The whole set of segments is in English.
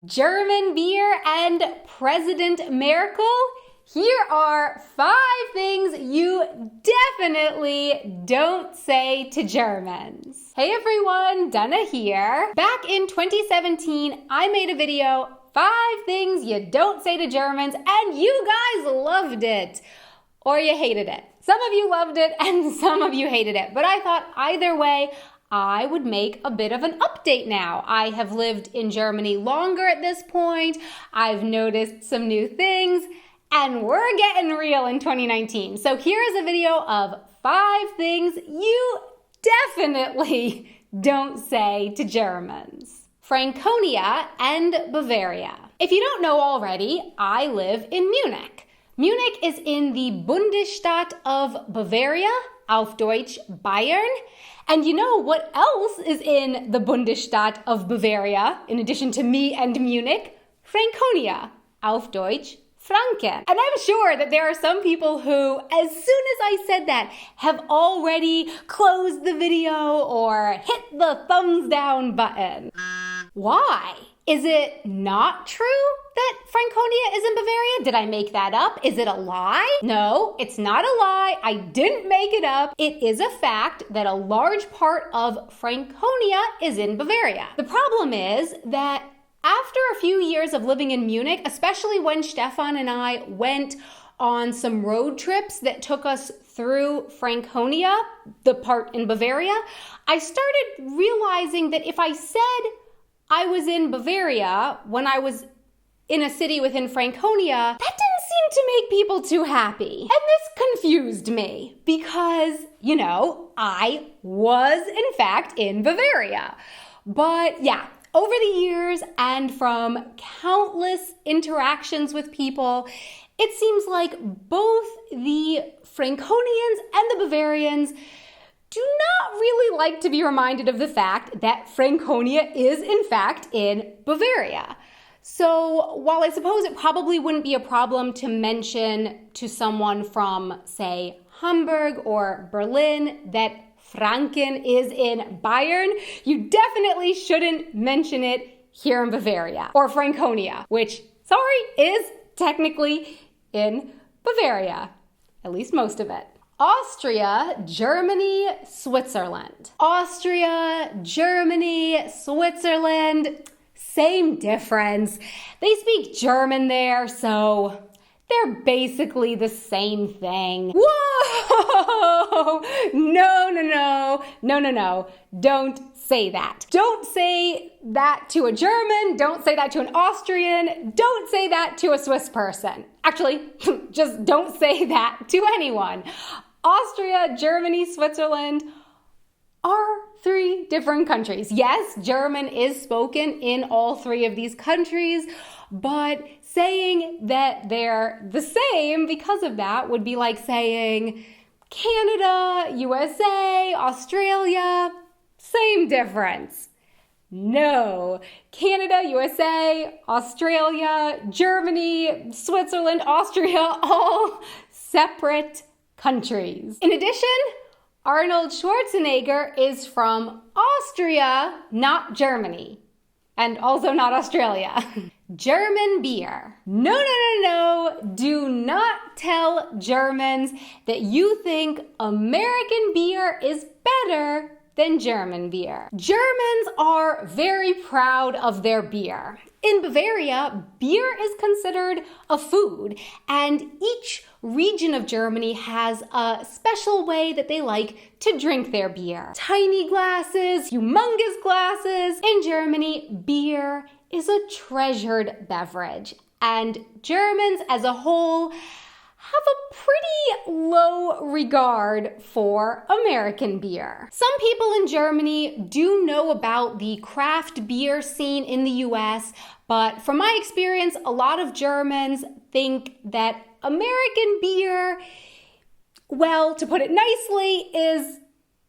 German beer and President Merkel? Here are 5 things you definitely don't say to Germans. Hey everyone, Dana here. Back in 2017, I made a video, 5 things you don't say to Germans, and you guys loved it. Or you hated it. Some of you loved it and some of you hated it. But I thought either way, I would make a bit of an update now. I have lived in Germany longer at this point. I've noticed some new things, and we're getting real in 2019. So here's a video of 5 things you definitely don't say to Germans. Franconia and Bavaria. If you don't know already, I live in Munich. Munich is in the Bundesstaat of Bavaria, auf Deutsch Bayern. And you know what else is in the Bundesstaat of Bavaria, in addition to me and Munich? Franconia, auf Deutsch Franken. And I'm sure that there are some people who, as soon as I said that, have already closed the video or hit the thumbs down button. Why? Is it not true that Franconia is in Bavaria? Did I make that up? Is it a lie? No, it's not a lie. I didn't make it up. It is a fact that a large part of Franconia is in Bavaria. The problem is that after a few years of living in Munich, especially when Stefan and I went on some road trips that took us through Franconia, the part in Bavaria, I started realizing that if I said I was in Bavaria when I was in a city within Franconia, that didn't seem to make people too happy. And this confused me because, I was in fact in Bavaria. But yeah, over the years and from countless interactions with people, it seems like both the Franconians and the Bavarians do not really like to be reminded of the fact that Franconia is in fact in Bavaria. So while I suppose it probably wouldn't be a problem to mention to someone from, say, Hamburg or Berlin that Franken is in Bayern, you definitely shouldn't mention it here in Bavaria, or Franconia, which, is technically in Bavaria, at least most of it. Austria, Germany, Switzerland. Austria, Germany, Switzerland, same difference. They speak German there, so they're basically the same thing. Whoa! No. Don't say that. Don't say that to a German. Don't say that to an Austrian. Don't say that to a Swiss person. Actually, just don't say that to anyone. Austria, Germany, Switzerland are 3 different countries. Yes, German is spoken in all 3 of these countries, but saying that they're the same because of that would be like saying Canada, USA, Australia, same difference. No, Canada, USA, Australia, Germany, Switzerland, Austria, all separate countries. In addition, Arnold Schwarzenegger is from Austria, not Germany, and also not Australia. German beer. No. Do not tell Germans that you think American beer is better than German beer. Germans are very proud of their beer. In Bavaria, beer is considered a food, and each region of Germany has a special way that they like to drink their beer. Tiny glasses, humongous glasses. In Germany, beer is a treasured beverage, and Germans as a whole have a pretty low regard for American beer. Some people in Germany do know about the craft beer scene in the US, but from my experience, a lot of Germans think that American beer, well, to put it nicely, is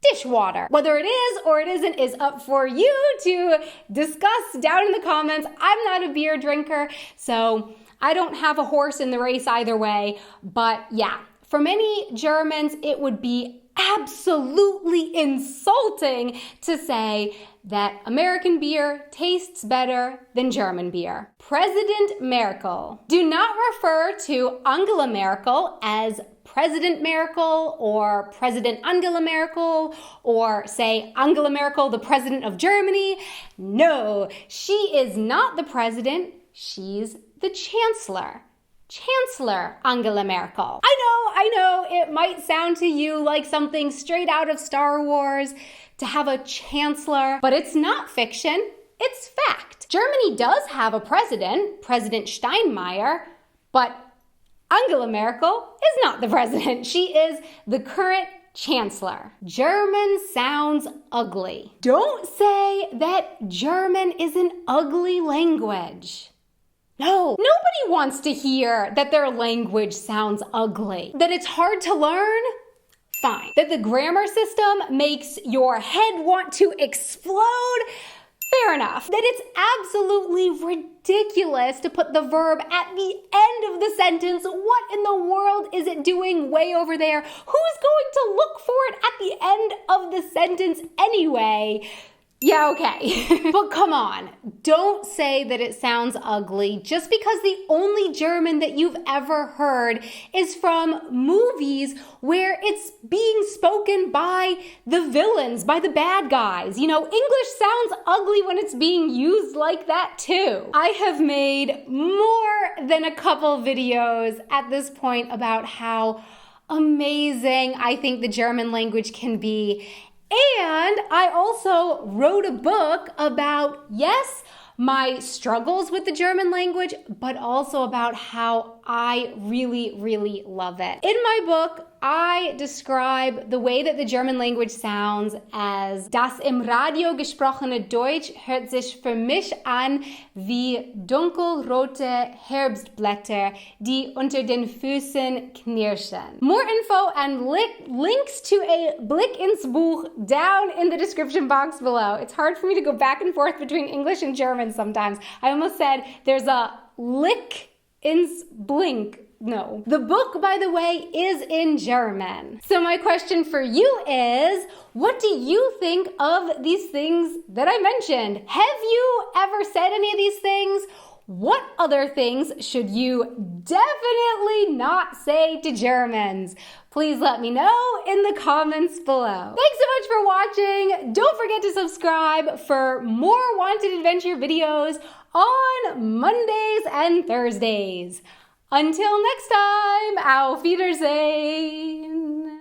dishwater. Whether it is or it isn't is up for you to discuss down in the comments. I'm not a beer drinker, so I don't have a horse in the race either way, but yeah, for many Germans, it would be absolutely insulting to say that American beer tastes better than German beer. President Merkel. Do not refer to Angela Merkel as President Merkel or President Angela Merkel or say Angela Merkel, the President of Germany. No, she is not the president. She's the Chancellor. Chancellor Angela Merkel. I know, it might sound to you like something straight out of Star Wars to have a chancellor, but it's not fiction, it's fact. Germany does have a president, President Steinmeier, but Angela Merkel is not the president. She is the current chancellor. German sounds ugly. Don't say that German is an ugly language. No, nobody wants to hear that their language sounds ugly. That it's hard to learn? Fine. That the grammar system makes your head want to explode? Fair enough. That it's absolutely ridiculous to put the verb at the end of the sentence. What in the world is it doing way over there? Who's going to look for it at the end of the sentence anyway? Yeah, okay. But come on, don't say that it sounds ugly just because the only German that you've ever heard is from movies where it's being spoken by the villains, by the bad guys. You know, English sounds ugly when it's being used like that too. I have made more than a couple videos at this point about how amazing I think the German language can be. And I also wrote a book about, yes, my struggles with the German language, but also about how I really, really love it. In my book, I describe the way that the German language sounds as das im Radio gesprochene Deutsch hört sich für mich an wie dunkelrote Herbstblätter, die unter den Füßen knirschen. More info and links to a Blick ins Buch down in the description box below. It's hard for me to go back and forth between English and German sometimes. I almost said there's a Lick ins Blink. No. The book, by the way, is in German. So my question for you is, what do you think of these things that I mentioned? Have you ever said any of these things? What other things should you definitely not say to Germans? Please let me know in the comments below. Thanks so much for watching. Don't forget to subscribe for more Wanted Adventure videos on Mondays and Thursdays. Until next time, auf Wiedersehen!